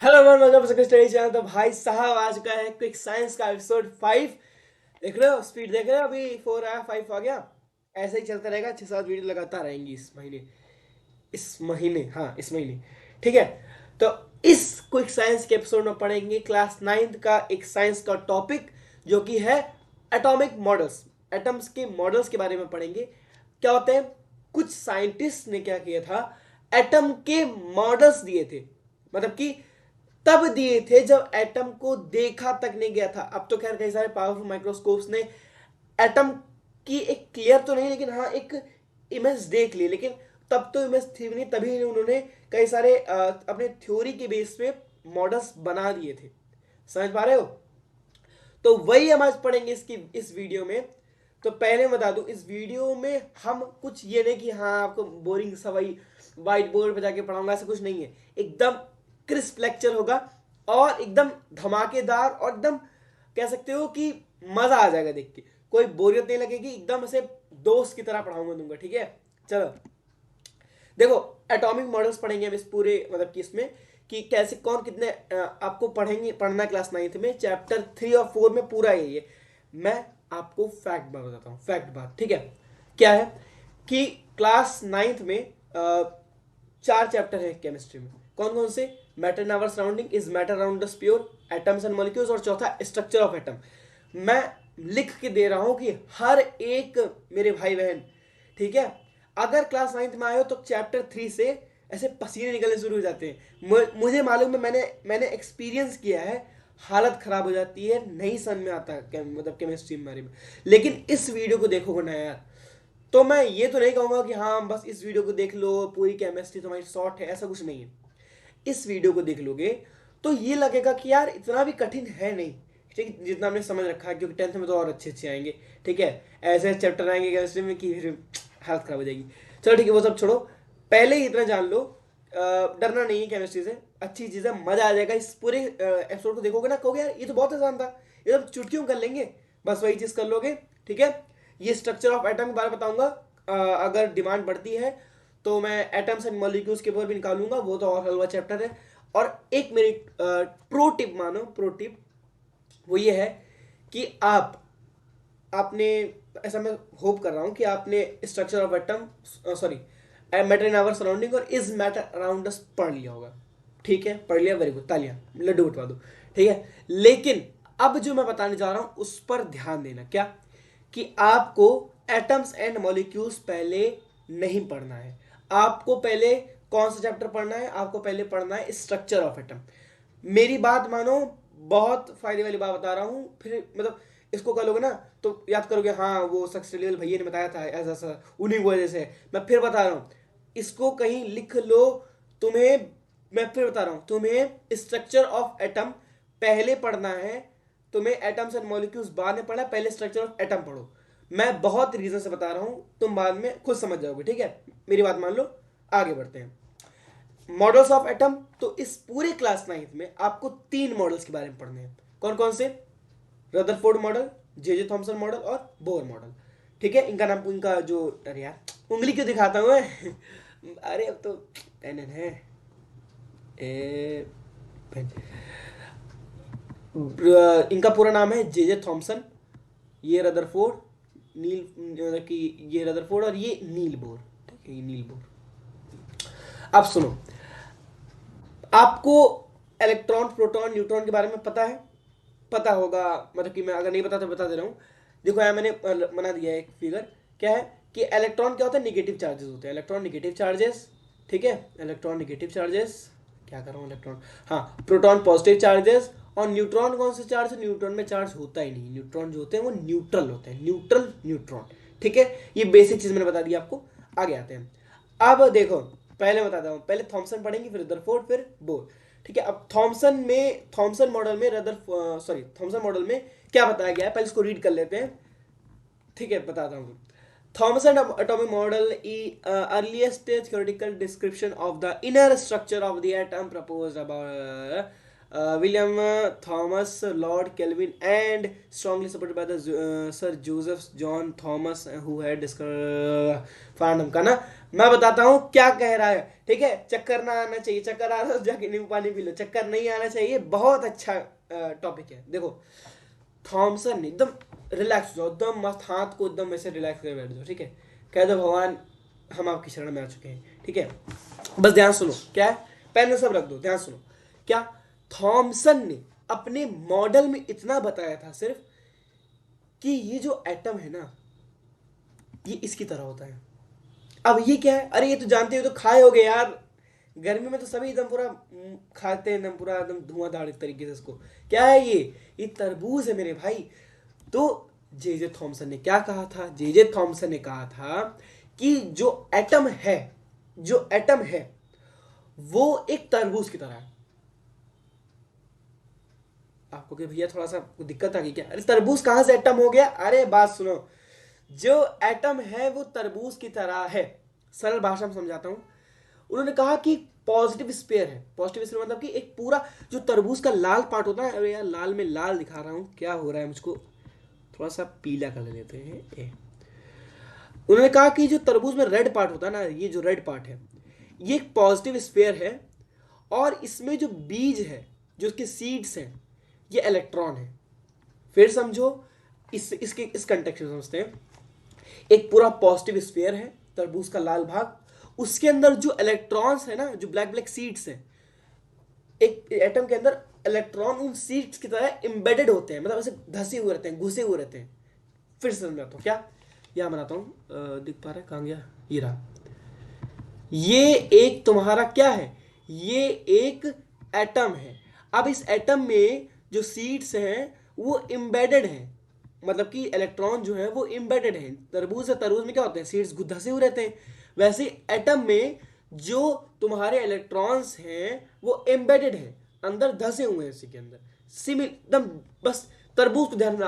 Hello everyone, welcome to study channel. तो भाई साहब, आज का है क्विक साइंस का एपिसोड 5। देख रहे हो, स्पीड देख रहे हो? अभी 4 आया, 5 आ गया। ऐसे ही चलता रहेगा, 6-7 वीडियो लगातार रहेंगी इस महीने। ठीक है। तो इस क्विक साइंस के एपिसोड में पढ़ेंगे क्लास 9th का एक साइंस का टॉपिक, जो कि है एटॉमिक मॉडल्स। एटम्स के मॉडल्स के बारे में पढ़ेंगे। क्या होते हैं? कुछ साइंटिस्ट ने क्या किया था, एटम के मॉडल्स दिए थे। मतलब कि तब दिए थे जब एटम को देखा तक नहीं गया था। अब तो खैर कई सारे पावरफुल माइक्रोस्कोप्स ने एटम की एक क्लियर तो नहीं, लेकिन हाँ एक इमेज देख ली। लेकिन तब तो इमेज थी भी नहीं, तभी उन्होंने कई सारे अपने थ्योरी के बेस पे मॉडल्स बना दिए थे। समझ पा रहे हो? तो वही हम आज पढ़ेंगे इसकी इस वीडियो में। तो पहले बता दूं, इस वीडियो में हम कुछ ये नहीं कि हाँ आपको बोरिंग सा वही व्हाइट बोर्ड पे जाके पढ़ाऊंगा, ऐसा कुछ नहीं है। एकदम क्रिस्प लेक्चर होगा और एकदम धमाकेदार, और एकदम कह सकते हो कि मजा आ जाएगा देख के। कोई बोरियत नहीं लगेगी, एकदम ऐसे दोस्त की तरह पढ़ाऊंगा दूंगा। ठीक है, चलो देखो। एटॉमिक मॉडल्स पढ़ेंगे हम इस पूरे मतलब कि इसमें कि कैसे कौन कितने आपको पढ़ना है क्लास 9th में। चैप्टर 3 और 4 में पूरा यही है। मैं आपको फैक्ट बात बताता हूँ, फैक्ट बात। ठीक है, क्या है कि क्लास 9th में 4 चैप्टर है केमिस्ट्री में। कौन कौन से? Matter in our surrounding, is matter around us pure, atoms and molecules, और चौथा स्ट्रक्चर ऑफ एटम। मैं लिख के दे रहा हूं कि हर एक मेरे भाई बहन, ठीक है, अगर क्लास 9th में आए हो तो चैप्टर 3 से ऐसे पसीने निकलने शुरू हो जाते हैं। मुझे मालूम है, मैंने एक्सपीरियंस किया है। हालत खराब हो जाती है, नहीं समझ में आता मतलब केमिस्ट्री के बारे में। लेकिन इस वीडियो को देखोगे ना यार, तो मैं ये तो नहीं कहूंगा कि हाँ बस इस वीडियो को देख लो पूरी केमिस्ट्री तुम्हारी शॉर्ट है, ऐसा कुछ नहीं है। इस वीडियो को देख लोगे तो ये लगेगा कि यार इतना भी कठिन है नहीं। ठीक है, जितना हमने समझ रखा है, क्योंकि 10th में तो और अच्छे अच्छे आएंगे। ठीक है, ऐसे चैप्टर आएंगे केमिस्ट्री में कि फिर हालत खराब हो जाएगी। चलो ठीक है, वो सब छोड़ो। पहले ही इतना जान लो, डरना नहीं है केमिस्ट्री से। अच्छी चीज़ है, मजा आ जाएगा। इस पूरे एपिसोड को देखोगे ना, कहोगे यार ये तो बहुत आसान था, ये तो चुटकियों कर लेंगे। बस वही चीज़ कर लोगे। ठीक है, ये स्ट्रक्चर ऑफ एटम के बारे में बताऊंगा। अगर डिमांड बढ़ती है तो मैं एटम्स एंड मॉलिक्यूल्स के ऊपर भी निकालूंगा, वो तो और हलवा चैप्टर है। और एक मेरी प्रो टिप मानो, प्रो टिप वो ये है कि आपने, ऐसा मैं होप कर रहा हूं कि आपने structure of atom, sorry, matter in our surrounding और इज मैटर अराउंड अस पढ़ लिया होगा। ठीक है, पढ़ लिया, वेरी गुड, तालियां, लड्डू उठवा दो। ठीक है, लेकिन अब जो मैं बताने जा रहा हूं उस पर ध्यान देना। क्या? कि आपको एटम्स एंड मॉलिक्यूल्स पहले नहीं पढ़ना है। आपको पहले कौन सा चैप्टर पढ़ना है? आपको पहले पढ़ना है स्ट्रक्चर ऑफ एटम। मेरी बात मानो, बहुत फायदे वाली बात बता रहा हूं। फिर मतलब इसको कर लोगे ना तो याद करोगे, हाँ वो सक्सेसफुल भैया ने बताया था ऐसा ऐसा, उन्हीं की वजह से। मैं फिर बता रहा हूँ, इसको कहीं लिख लो। तुम्हें, मैं फिर बता रहा हूँ, तुम्हें स्ट्रक्चर ऑफ एटम पहले पढ़ना है। तुम्हें एटम्स एंड मॉलिक्यूल्स बाद में पढ़ना है, पहले स्ट्रक्चर ऑफ एटम पढ़ो। मैं बहुत रीजन से बता रहा हूं, तुम बाद में खुद समझ जाओगे। ठीक है, मेरी बात मान लो। आगे बढ़ते हैं। Models of atom. तो इस पूरे क्लास 9th में आपको 3 मॉडल्स के बारे में पढ़ने हैं। कौन कौन से? Rutherford model, J Thomson model और बोर मॉडल। ठीक है, इनका नाम, इनका जो, अरे यार उंगली क्यों दिखाता हूं मैं अरे अब तो पेन है। ए, पेन। इनका पूरा नाम है जे थॉमसन, ये रदरफोर्ड, नील, मतलब कि ये रदरफोर्ड और ये नील बोर। ठीक है, ये नील बोर। अब सुनो, आपको इलेक्ट्रॉन, प्रोटॉन, न्यूट्रॉन के बारे में पता है? पता होगा, मतलब कि मैं अगर नहीं पता तो बता दे रहा हूँ। देखो यहाँ मैंने बना दिया है एक फिगर। क्या है कि इलेक्ट्रॉन क्या होता है? निगेटिव चार्जेस होते हैं, इलेक्ट्रॉन निगेटिव चार्जेस। ठीक है, इलेक्ट्रॉन निगेटिव चार्जेस। क्या कर रहा हूँ, इलेक्ट्रॉन, हाँ, प्रोटॉन पॉजिटिव चार्जेस। और न्यूट्रॉन कौन से चार्ज है? न्यूट्रॉन में चार्ज होता ही नहीं। न्यूट्रॉन जो होते हैं वो न्यूट्रल होते हैं, न्यूट्रल न्यूट्रॉन। ठीक है, ये बेसिक चीज मैंने बता दी आपको। आगे आते हैं। अब देखो, पहले बताता हूँ, पहले थॉमसन पढ़ेंगे, फिर रदरफोर्ड, फिर बोर। ठीक है, अब थॉमसन मॉडल में थॉमसन मॉडल में क्या बताया गया है, पहले इसको रीड कर लेते हैं। ठीक है, बताता हूँ। Thomson atomic model earliest theoretical description of the inner structure of the atom proposed about William Thomson Lord Kelvin and strongly supported by the sir Joseph John Thomson who had discovered फार्नम का ना। मैं बताता हूँ क्या कह रहा है, ठीक है। चक्कर ना आना चाहिए, चक्कर आ रहा है तो जाके नींबू पानी पी लो, चक्कर नहीं आना चाहिए। बहुत अच्छा टॉपिक है। देखो थॉमसन एकदम रिलैक्स हो जाओ, एकदम मस्त हाथ को एकदम ऐसे रिलैक्स कर बैठ जाओ, ठीक है। कह दो भगवान हम आपकी शरण में आ चुके हैं, ठीक है। बस ध्यान सुनो क्या है, पेन सब रख दो, ध्यान सुनो क्या। थॉमसन ने अपने मॉडल में इतना बताया था सिर्फ कि ये जो एटम है ना ये इसकी तरह होता है। अब ये क्या है, अरे ये तो जानते हो, तो खाए होगे यार, गर्मी में तो सभी एकदम पूरा खाते हैं एकदम पूरा एकदम धुआंधार एक तरीके से इसको। क्या है ये तरबूज है मेरे भाई। तो जे थॉमसन ने क्या कहा था, जे थॉमसन ने कहा था कि जो एटम है, जो एटम है वो एक तरबूज की तरह है। आपको कि भैया थोड़ा सा दिक्कत आ गई क्या, अरे तरबूज कहां से एटम हो गया, अरे बात सुनो। जो एटम है वो तरबूज की तरह है। सरल भाषा में समझाता हूं। उन्होंने कहा कि पॉजिटिव स्पेयर है। पॉजिटिव स्पेयर मतलब कि एक पूरा जो तरबूज का लाल पार्ट होता है, अरे यार लाल में लाल दिखा रहा हूं, क्या हो रहा है मुझको, थोड़ा सा पीला कर लेते हैं उन्होंने कहा कि जो तरबूज में रेड पार्ट होता है ना, ये जो रेड पार्ट है ये एक पॉजिटिव स्पेयर है, और इसमें जो बीज है, जो उसके सीड्स हैं, ये इलेक्ट्रॉन है। फिर समझो, इस कंटेक्स्ट में समझते हैं। एक पूरा पॉजिटिव स्फीयर है तरबूज का लाल भाग, उसके अंदर जो इलेक्ट्रॉन्स है ना, जो ब्लैक ब्लैक सीड्स हैं, एक एटम के अंदर इलेक्ट्रॉन उन सीड्स की तरह एम्बेडेड होते हैं, मतलब ऐसे धसे हुए रहते हैं, घुसे हुए रहते हैं। फिर से समझाता हूँ क्या, यहां बनाता हूँ, दिख पा रहा है, कहां गया, ये रहा। ये एक तुम्हारा क्या है, ये एक एटम है। अब इस एटम में जो सीड्स हैं वो एम्बेडेड हैं, मतलब कि इलेक्ट्रॉन जो है वो एम्बेडेड है। तरबूज है, तरबूज में क्या होते हैं, सीड्स धसे हुए रहते हैं। वैसे एटम में जो तुम्हारे इलेक्ट्रॉन्स हैं वो एम्बेडेड है, अंदर धसे हुए हैं इसी के अंदर। सिमिल एकदम, बस तरबूज को ध्यान में,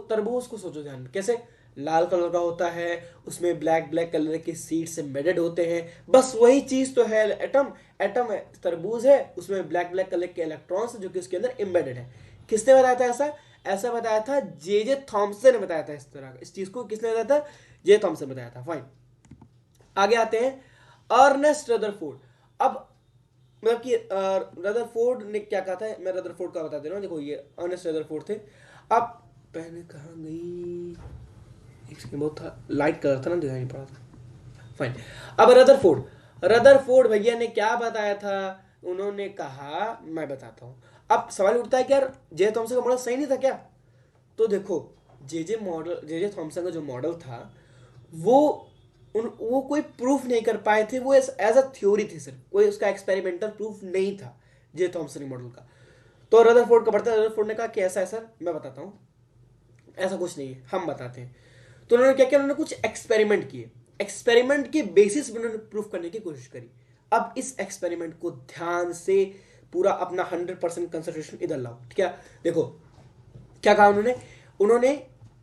तरबूज को सोचो ध्यान में, कैसे लाल कलर का होता है, उसमें ब्लैक ब्लैक कलर के सीड्स एम्बेडेड होते हैं, बस वही चीज तो है एटम। एटम है, तरबूज है, उसमें ब्लैक ब्लैक कलर के इलेक्ट्रॉन्स जो कि उसके अंदर एम्बेडेड है। किसने बताया था ऐसा, ऐसा बताया था जे थॉमसन ने बताया था। इस तरह इस चीज को किसने बताया था, जे थॉमसन बताया था। फाइन, आगे आते हैं अर्नेस्ट रदरफोर्ड। अब मतलब कि रदरफोर्ड ने क्या कहा था, मैं रदरफोर्ड का बता दे रहा हूँ। देखो ये अर्नेस्ट रदरफोर्ड थे। अब पहले कहाँ गई, इसमें बहुत था, लाइट कलर था ना, दिखाई नहीं पड़ा था। फाइन, अब रदरफोर्ड, रदरफोर्ड भैया ने क्या बताया था, उन्होंने कहा, मैं बताता हूँ। अब सवाल उठता है कि यार जे थॉमसन का मॉडल सही नहीं था क्या। तो देखो जे थॉमसन का जो मॉडल था वो वो कोई प्रूफ नहीं कर पाए थे, वो एज अ थ्योरी थी सिर्फ, कोई उसका एक्सपेरिमेंटल प्रूफ नहीं था जे थॉमसन मॉडल का। तो रदरफोर्ड का बढ़ता, रदरफोर्ड ने कहा कि ऐसा है सर, मैं बताता हूँ, ऐसा कुछ नहीं है, हम बताते हैं। तो उन्होंने क्या किया, उन्होंने कुछ एक्सपेरिमेंट किए, एक्सपेरिमेंट के बेसिस पर उन्होंने प्रूफ करने की कोशिश करी। अब इस एक्सपेरिमेंट को ध्यान से पूरा अपना 100% कंसंट्रेशन इधर लाओ, ठीक है। देखो क्या कहा उन्होंने, उन्होंने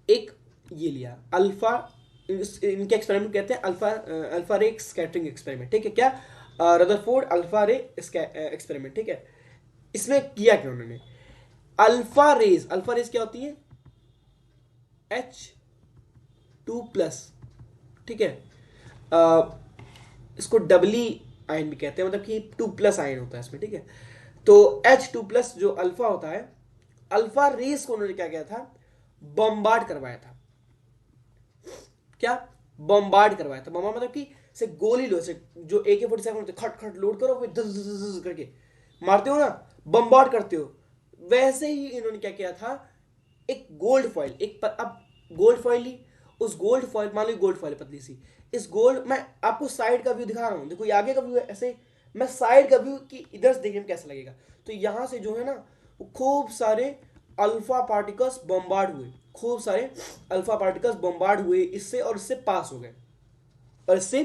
एक ये लिया अल्फा, इनके एक्सपेरिमेंट कहते हैं अल्फा, अल्फा रे स्कैटरिंग एक्सपेरिमेंट, ठीक है। क्या, रदरफोर्ड अल्फा रे एक्सपेरिमेंट, ठीक है। इसमें किया क्या उन्होंने, अल्फा रेज क्या होती है, H2+, ठीक है। इसको डबली आयन भी कहते हैं, मतलब कि 2+ आयन होता है इसमें, ठीक है। तो H2+ जो अल्फा होता है, अल्फा रेस को उन्होंने क्या किया था, बॉम्बार्ड करवाया था। क्या, बॉम्बार्ड करवाया था। बॉम्बार्ड मतलब कि से गोली लो, से जो AK-47 होते खट खट लोड करो, फिर दस दस करके मारते हो ना, बॉम्बार्ड करते हो। वैसे ही इन्होंने क्या किया था, एक गोल्ड फॉइल, अब गोल्ड फॉइल ली, उस गोल्ड फॉइल, मान लो गोल्ड फॉइल पतली सी, इस गोल्ड, मैं आपको साइड का व्यू दिखा रहा हूं, देखो ये आगे का व्यू है ऐसे, मैं साइड का व्यू कि इधर से देखने में कैसा लगेगा। तो यहां से जो है ना, वो खूब सारे अल्फा पार्टिकल्स बॉम्बार्ड हुए, खूब सारे अल्फा पार्टिकल्स बॉम्बार्ड हुए इससे, और इससे पास हो गए, और इससे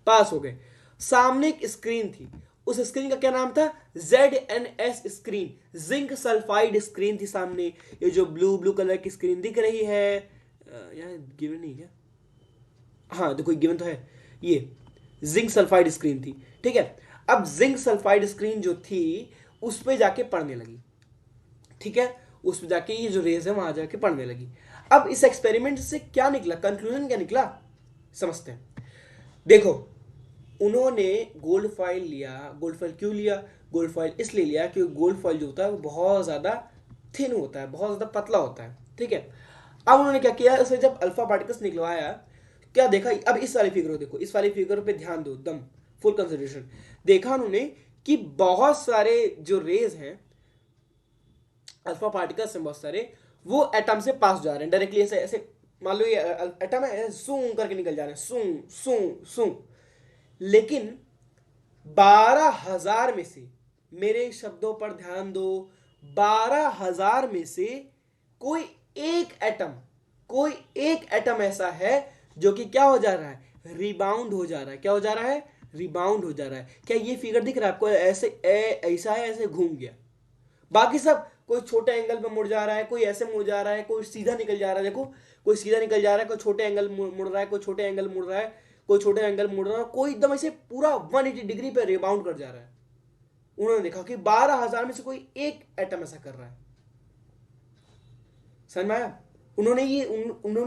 पास हो गए। सामने एक स्क्रीन थी, उस स्क्रीन का क्या नाम था, ZNS screen, zinc sulphide screen थी सामने। ये जो ब्लू ब्लू कलर की स्क्रीन दिख रही है, यहाँ गिवन नहीं क्या, हाँ देखो गिवन तो है, ये जिंक सल्फाइड स्क्रीन थी, ठीक है। अब जिंक सल्फाइड स्क्रीन जो थी उस पे जाके पढ़ने लगी, ठीक है, उसमें जाके ये जो रेज है वहां जाके पड़ने लगी। अब इस एक्सपेरिमेंट से क्या निकला, कंक्लूजन क्या निकला, समझते हैं। देखो, उन्होंने गोल्ड फॉइल लिया। गोल्ड फॉइल क्यों लिया? गोल्ड फॉइल इसलिए लिया कि गोल्ड फॉइल जो होता है वो बहुत ज़्यादा थिन होता है, बहुत ज़्यादा पतला होता है, ठीक है। अब उन्होंने क्या किया, उसमें जब अल्फा पार्टिकल्स निकलवाया, क्या देखा, अब इस वाली फिगर को देखो, इस वाली फिगर पे ध्यान दो, एकदम फुल कंसिडरेशन। देखा उन्होंने कि बहुत सारे जो रेज हैं, अल्फा पार्टिकल्स हैं बहुत सारे, वो एटम से पास जा रहे हैं डायरेक्टली, ऐसे ऐसे मान लो ये एटम है, सूं करके निकल जा रहे हैं, सूं सूं सूं। लेकिन 12,000 में से, मेरे शब्दों पर ध्यान दो, 12,000 में से कोई एक एटम, कोई एक एटम ऐसा है जो कि क्या हो जा रहा है, रिबाउंड हो जा रहा है। क्या हो जा रहा है? रिबाउंड हो जा रहा है। क्या ये फिगर दिख रहा है आपको? ऐसे ऐसा है, ऐसे घूम गया। बाकी सब कोई छोटे एंगल पे मुड़ जा रहा है, कोई ऐसे मुड़ जा रहा है, कोई सीधा निकल जा रहा है। देखो, कोई सीधा निकल जा रहा है, कोई छोटे एंगल मुड़ रहा है, कोई छोटे एंगल मुड़ रहा है, कोई छोटे एंगल मुड़ रहा है, कोई एकदम ऐसे पूरा 180 डिग्री पे रिबाउंड कर जा रहा है। उन्होंने देखा कि 12,000 में से कोई एक एटम ऐसा कर रहा है। समझ में आया? उन्होंने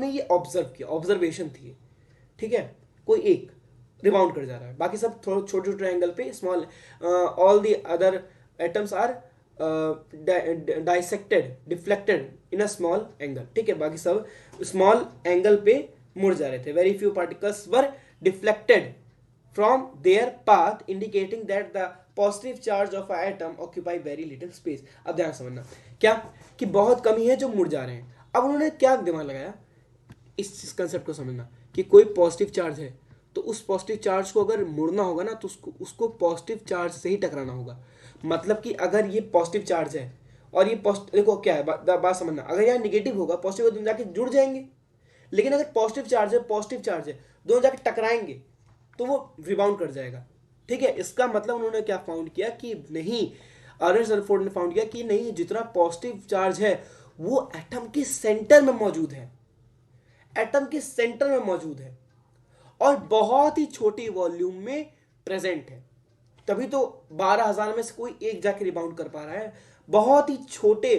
ये ऑब्जर्व किया, ऑब्जर्वेशन थी, ठीक है। कोई एक रिबाउंड कर जा रहा है, बाकी सब थोड़े छोटे छोटे एंगल पे, small, all the other atoms are dissected, deflected in a small angle, ठीक है। बाकी सब स्मॉल एंगल पे मुड़ जा रहे थे। Very few particles were deflected from their path, indicating that the positive charge of an atom occupy very little space। अब ध्यान समझना, क्या कि बहुत कम ही है जो मुड़ जा रहे हैं। अब उन्होंने क्या दिमाग लगाया, इस कंसेप्ट को समझना कि कोई पॉजिटिव चार्ज है, तो उस पॉजिटिव चार्ज को अगर मुड़ना होगा ना, तो उसको पॉजिटिव चार्ज से ही टकराना होगा। मतलब कि अगर ये पॉजिटिव चार्ज है और ये देखो क्या है, बात समझना, अगर यहाँ निगेटिव होगा, पॉजिटिव दोनों जाके जुड़ जाएंगे। लेकिन अगर पॉजिटिव चार्ज है, पॉजिटिव चार्ज है, दोनों जाके टकराएंगे तो वो रिबाउंड कर जाएगा, ठीक है। इसका मतलब उन्होंने क्या फाउंड किया कि नहीं, अर्नेस्ट रदरफोर्ड ने फाउंड किया कि नहीं, जितना पॉजिटिव चार्ज है वो एटम के सेंटर में मौजूद है, एटम के सेंटर में मौजूद है, और बहुत ही छोटी वॉल्यूम में प्रेजेंट है। तभी तो 12,000 में से कोई एक जाके रिबाउंड कर पा रहा है। बहुत ही छोटे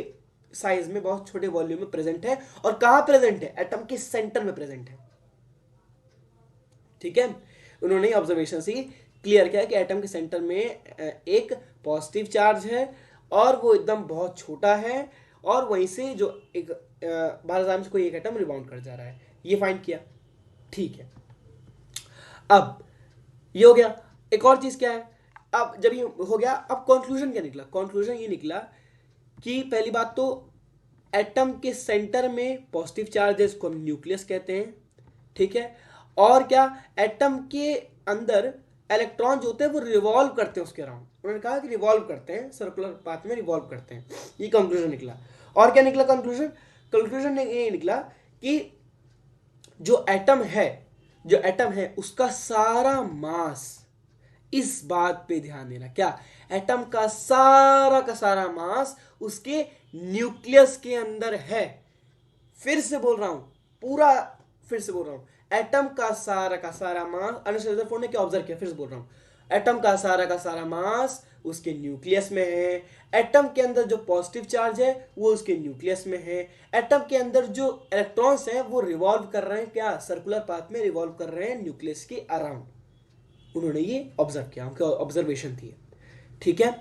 साइज में, बहुत छोटे वॉल्यूम में प्रेजेंट है। और कहां प्रेजेंट है? एटम के सेंटर में प्रेजेंट है, ठीक है। उन्होंने ऑब्जर्वेशन से क्लियर किया कि एटम के सेंटर में एक पॉजिटिव चार्ज है और वो एकदम बहुत छोटा है, और वहीं से जो एक 12,000 में से कोई एक एटम रिबाउंड कर जा रहा है, ये फाइंड किया, ठीक है। अब ये हो गया। एक और चीज क्या है, अब जब ये हो गया, अब कंक्लूजन क्या निकला? कंक्लूजन ये निकला कि पहली बात तो एटम के सेंटर में पॉजिटिव चार्ज है, इसको हम न्यूक्लियस कहते हैं, ठीक है। और क्या, एटम के अंदर इलेक्ट्रॉन जो होते हैं वो रिवॉल्व करते हैं उसके अराउंड। उन्होंने कहा कि रिवॉल्व करते हैं, सर्कुलर पाथ में रिवॉल्व करते हैं। ये कंक्लूजन निकला। और क्या निकला कंक्लूजन? कंक्लूजन ये निकला कि जो एटम है, जो एटम है उसका सारा मास, इस बात पे ध्यान देना, क्या, एटम का सारा मास उसके न्यूक्लियस के अंदर है। फिर से बोल रहा हूं, पूरा फिर से बोल रहा हूं, एटम का सारा मास, अर्नेस्ट रदरफोर्ड ने क्या ऑब्जर्व किया, फिर से बोल रहा हूं, एटम का सारा मास उसके न्यूक्लियस में है। एटम के अंदर जो पॉजिटिव चार्ज है वो उसके न्यूक्लियस में है। एटम के अंदर जो इलेक्ट्रॉन्स हैं वो रिवॉल्व कर रहे हैं, क्या, सर्कुलर पाथ में रिवॉल्व कर रहे हैं न्यूक्लियस के अराउंड। उन्होंने ये ऑब्जर्व किया, उनकी ऑब्जर्वेशन थी, ठीक है।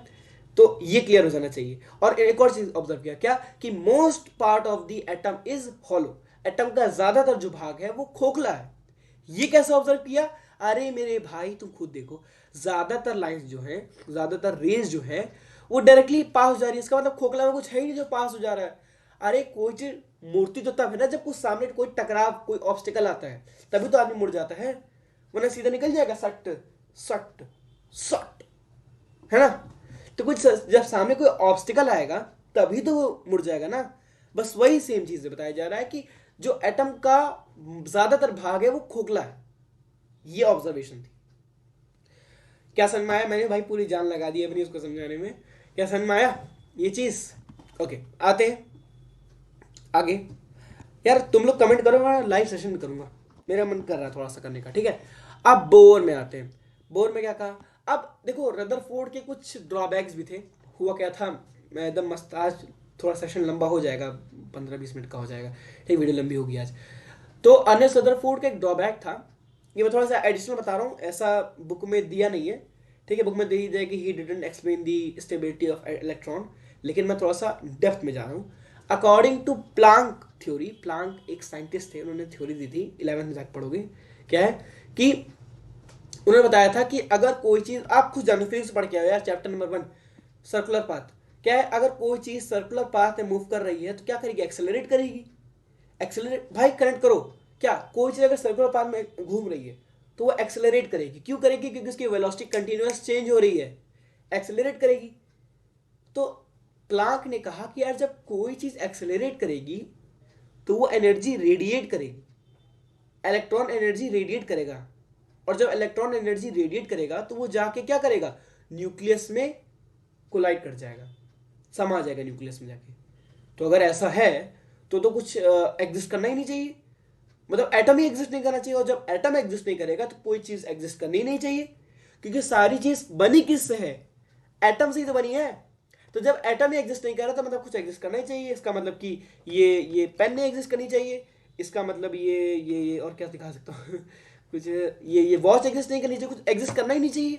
तो ये क्लियर हो जाना चाहिए। और एक और चीज ऑब्जर्व किया, क्या, कि most part of the atom is hollow. Atom का ज्यादातर जो भाग है वो खोखला है। ये कैसे ऑब्जर्व किया? अरे मेरे भाई तुम खुद देखो, ज्यादातर लाइंस जो हैं, ज्यादातर रेज जो है वो डायरेक्टली पास हो जा रही है। इसका मतलब खोखला में कुछ है ही नहीं जो पास हो जा रहा है। अरे कोई चीज मूर्ति तो तब है ना जब कुछ सामने कोई टकराव, कोई ऑब्स्टिकल आता है, तभी तो आदमी मुड़ जाता है, वरना सीधा निकल जाएगा, सट सट सट, है ना। तो कुछ जब सामने कोई ऑब्स्टिकल आएगा तभी तो वो मुड़ जाएगा ना। बस वही सेम चीज बताया जा रहा है कि जो एटम का ज्यादातर भाग है वो खोखला है। ये ऑब्जर्वेशन थी। क्या समझ में आया? मैंने भाई पूरी जान लगा दी अपनी उसको समझाने में। क्या समझ में आया ये चीज? ओके, आते हैं आगे। यार तुम लोग कमेंट करो, मैं लाइव सेशन में करूंगा, मेरा मन कर रहा है थोड़ा सा करने का, ठीक है। अब बोर में आते हैं। बोर में क्या कहा? अब देखो, रदरफोर्ड के कुछ ड्रॉबैक्स भी थे। हुआ क्या था, मैं एकदम मस्त आज थोड़ा सेशन लंबा हो जाएगा, 15-20 मिनट का हो जाएगा, ठीक, वीडियो लंबी होगी आज। तो अर्नेस्ट रदरफोर्ड का एक ड्रॉबैक था, ये मैं थोड़ा सा एडिशनल बता रहा हूँ, ऐसा बुक में दिया नहीं है, ठीक है, बुक में दी जाए कि he didn't explain the stability of electron, लेकिन मैं थोड़ा सा डेप्थ में जा रहा हूँ। According to Planck theory, Planck एक साइंटिस्ट थे, उन्होंने थ्योरी दी थी, 11th में जाकर पढ़ोगे, क्या है कि उन्होंने बताया था कि अगर कोई चीज, आप खुद जानो, फिजिक्स पढ़ के आओ यार, चैप्टर नंबर 1 सर्कुलर पाथ, क्या है, अगर कोई चीज सर्कुलर पाथ में मूव कर रही है तो क्या करेगी, एक्सेलरेट करेगी। एक्सेलरेट भाई कनेक्ट करो, क्या कोई चीज अगर सर्कुलर पाथ में घूम रही है तो वो एक्सेलरेट करेगी, क्यों करेगी, क्योंकि उसकी वेलोसिटी कंटिन्यूअस चेंज हो रही है, एक्सेलरेट करेगी। तो प्लांक ने कहा कि यार जब कोई चीज एक्सेलरेट करेगी तो वो एनर्जी रेडिएट करेगी, इलेक्ट्रॉन एनर्जी रेडिएट करेगा, और जब इलेक्ट्रॉन एनर्जी रेडिएट करेगा तो वो जाके क्या करेगा, न्यूक्लियस में कोलाइड कर जाएगा, समा जाएगा न्यूक्लियस में जाके। तो अगर ऐसा है तो कुछ एग्जिस्ट करना ही नहीं चाहिए, मतलब एटम ही एग्जिस्ट नहीं करना चाहिए, और जब एटम एग्जिस्ट नहीं करेगा तो कोई चीज एग्जिस्ट करनी ही नहीं चाहिए, क्योंकि सारी चीज बनी किससे है, एटम से ही तो बनी है। तो जब एटम ही एग्जिस्ट नहीं कर रहा तो मतलब कुछ एग्जिस्ट करना ही चाहिए, इसका मतलब कि ये पेन नहीं एग्जिस्ट करनी चाहिए, इसका मतलब ये और क्या दिखा सकता हूँ कुछ ये वॉच एग्जिस्ट नहीं करनी चाहिए, कुछ एग्जिस्ट करना ही नहीं चाहिए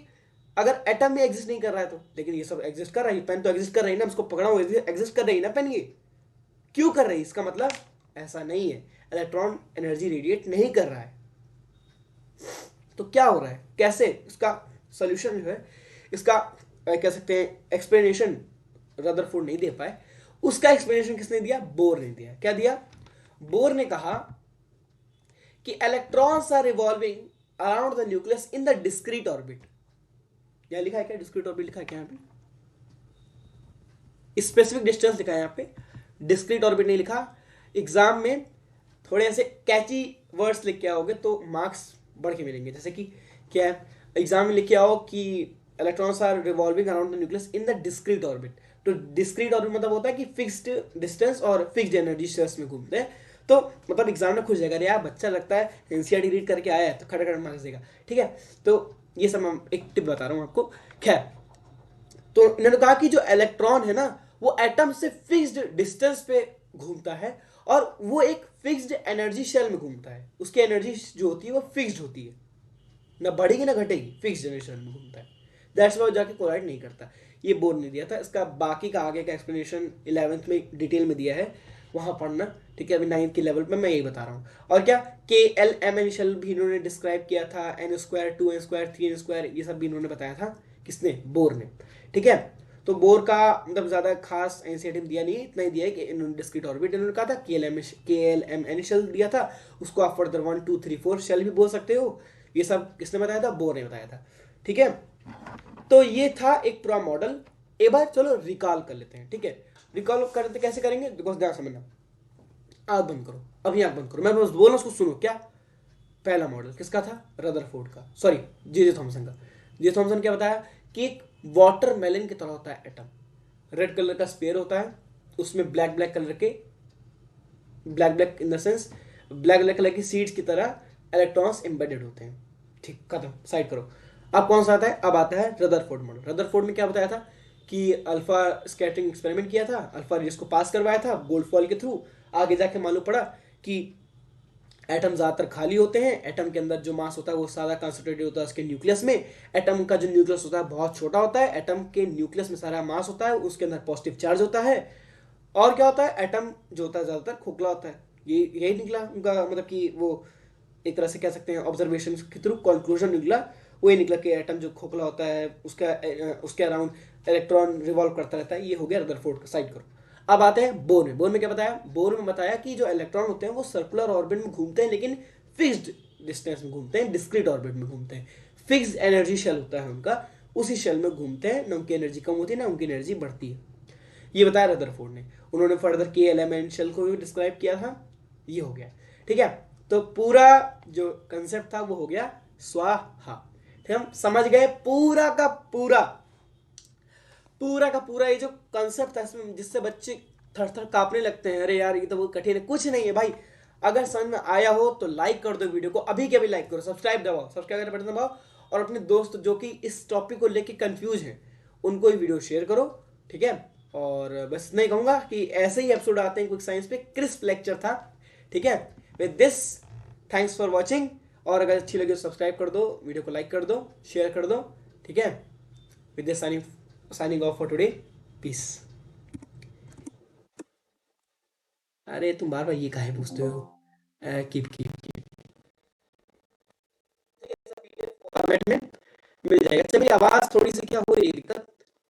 अगर एटम भी एग्जिस्ट नहीं कर रहा है तो। लेकिन ये सब एग्जिस्ट कर रही है, पेन तो एग्जिस्ट कर रही है ना, उसको पकड़ा हुआ एग्जिस्ट कर रही है ना पेन, ये क्यों कर रही है, इसका मतलब ऐसा नहीं है, इलेक्ट्रॉन एनर्जी रेडिएट नहीं कर रहा है। तो क्या हो रहा है, कैसे, इसका सोल्यूशन जो है, इसका कह सकते हैं एक्सप्लेनेशन रदरफोर्ड नहीं दे पाए, उसका एक्सप्लेनेशन किसने दिया, बोर ने दिया। क्या दिया, बोर ने कहा कि electrons are revolving around the nucleus in the discrete orbit. यहां लिखा है क्या, डिस्क्रीट ऑर्बिट लिखा है क्या, यहाँ पे स्पेसिफिक डिस्टेंस लिखा है, यहाँ पे डिस्क्रीट ऑर्बिट नहीं लिखा। एग्जाम में थोड़े ऐसे कैची वर्ड्स लिख के आओगे तो मार्क्स बढ़ के मिलेंगे, जैसे कि क्या है, एग्जाम में लिख के आओ कि electrons are revolving around the nucleus in the discrete orbit. तो डिस्क्रीट ऑर्बिट मतलब होता है कि फिक्स्ड डिस्टेंस और फिक्स्ड एनर्जी शेयर्स में घूमते हैं। तो मतलब एग्जाम में खुश जाएगा, अरे यार बच्चा लगता है एनसीईआरटी रीड करके आया है तो खड़ा मार्क्स देगा, ठीक है। तो ये सब मैं एक टिप बता रहा हूँ आपको। खैर, तो इन्होंने कहा कि जो इलेक्ट्रॉन है ना वो एटम से फिक्स्ड डिस्टेंस पे घूमता है, और वो एक फिक्स्ड एनर्जी शेल में घूमता है, उसकी एनर्जी जो होती है वो फिक्स्ड होती है, ना बढ़ेगी ना घटेगी, फिक्स्ड एनर्जी शेल में घूमता है, दैट्स वाई जाके कोलाइड नहीं करता। ये बोर्ड ने दिया था, इसका बाकी का आगे का एक्सप्लेनेशन 11th में डिटेल में दिया है, वहां पढ़ना, ठीक है। अभी 9th के लेवल पे मैं यही बता रहा हूँ। और क्या KLMN शेल भी इन्होंने डिस्क्राइब किया था, n² 2n² 3n², ये सब भी इन्होंने बताया था, किसने, बोर ने, ठीक है। तो बोर का मतलब ज्यादा खास एनसीईआरटी में दिया नहीं, इतना ही दिया है कि इन्होंने डिस्क्रीट ऑर्बिट इन्होंने कहा था, KLMN शेल दिया था, उसको आप फर्दर 1 2 3 4 शेल भी बोल सकते हो। ये सब किसने बताया था, बोर ने बताया था, ठीक है। तो ये था एक पूरा मॉडल। एक बार चलो रिकॉल कर लेते हैं, ठीक है। रिकॉल करते कैसे करेंगे, देखो ध्यान समझना, आंख बंद करो, अभी आंख बंद करो, मैं बस बोलना उसको सुनो। क्या, पहला मॉडल किसका था, रदरफोर्ड का, सॉरी जे थॉमसन का। जे थॉमसन क्या बताया कि एक वाटरमेलन की तरह होता है एटम, रेड कलर का स्पेयर होता है, उसमें ब्लैक ब्लैक कलर के, black black in the sense black black colour की सीड्स की तरह इलेक्ट्रॉन्स एम्बेडेड होते हैं, ठीक, खत्म, साइड करो। अब कौन सा आता है, अब आता है रदरफोर्ड मॉडल। रदरफोर्ड में क्या बताया था कि अल्फा स्कैटरिंग एक्सपेरिमेंट किया था, अल्फा रेडियस को पास करवाया था गोल्ड फॉल के थ्रू, आगे जाके मालूम पड़ा कि एटम ज्यादातर खाली होते हैं, एटम के अंदर जो मास होता है वो सारा कंसंट्रेटेड होता है उसके न्यूक्लियस में, एटम का जो न्यूक्लियस होता है बहुत छोटा होता है, एटम के न्यूक्लियस में सारा मास होता है, उसके अंदर पॉजिटिव चार्ज होता है, और क्या होता है, एटम जो होता है ज्यादातर खोखला होता है। ये यही निकला उनका, मतलब कि वो एक तरह से कह सकते हैं ऑब्जर्वेशन के थ्रू कंक्लूजन निकला, वो ये निकला कि एटम जो खोखला होता है उसके अराउंड इलेक्ट्रॉन रिवॉल्व करता रहता है। ये हो गया रदरफोर्ड का, साइड करो। अब आते हैं बोर में। बोर में क्या बताया, बोर में बताया कि जो इलेक्ट्रॉन होते हैं वो सर्कुलर ऑर्बिट में घूमते हैं, लेकिन फिक्स्ड डिस्टेंस में घूमते हैं, डिस्क्रीट ऑर्बिट में घूमते हैं, फिक्स्ड एनर्जी शेल होता है उनका, उसी शेल में घूमते हैं, ना उनकी एनर्जी कम होती है ना उनकी एनर्जी बढ़ती है। ये बताया रदरफोर्ड ने। उन्होंने फर्दर KLMN शेल को भी डिस्क्राइब किया था। ये हो गया, ठीक है। तो पूरा जो कंसेप्ट था वो हो गया स्वाहा, ठीक, हम समझ गए पूरा का पूरा, पूरा का पूरा ये जो कंसेप्ट था इसमें, जिससे बच्चे थर थर कांपने लगते हैं, अरे यार ये तो बहुत कठिन है। कुछ नहीं है भाई, अगर समझ में आया हो तो लाइक कर दो वीडियो को, अभी के अभी लाइक करो, सब्सक्राइब दबाओ, सब्सक्राइब का बटन दबाओ, और अपने दोस्त जो कि इस टॉपिक को लेके कंफ्यूज हैं उनको ये वीडियो शेयर करो, ठीक है। और बस इतना ही कहूंगा कि ऐसे ही एपिसोड आते हैं क्विक साइंस पे। क्रिस्प लेक्चर था, ठीक है। With this, thanks for watching. और अगर अच्छी लगी तो सब्सक्राइब कर दो, वीडियो को लाइक कर दो, शेयर कर दो, ठीक है। With this signing off for today. Peace. अरे तुम बार बार ये काहे पूछते हो? कीप कीप कीप फॉर्मेट में मिल जाएगा। अच्छा, मेरी आवाज़ थोड़ी सी क्या हो रही है, दिक्कत?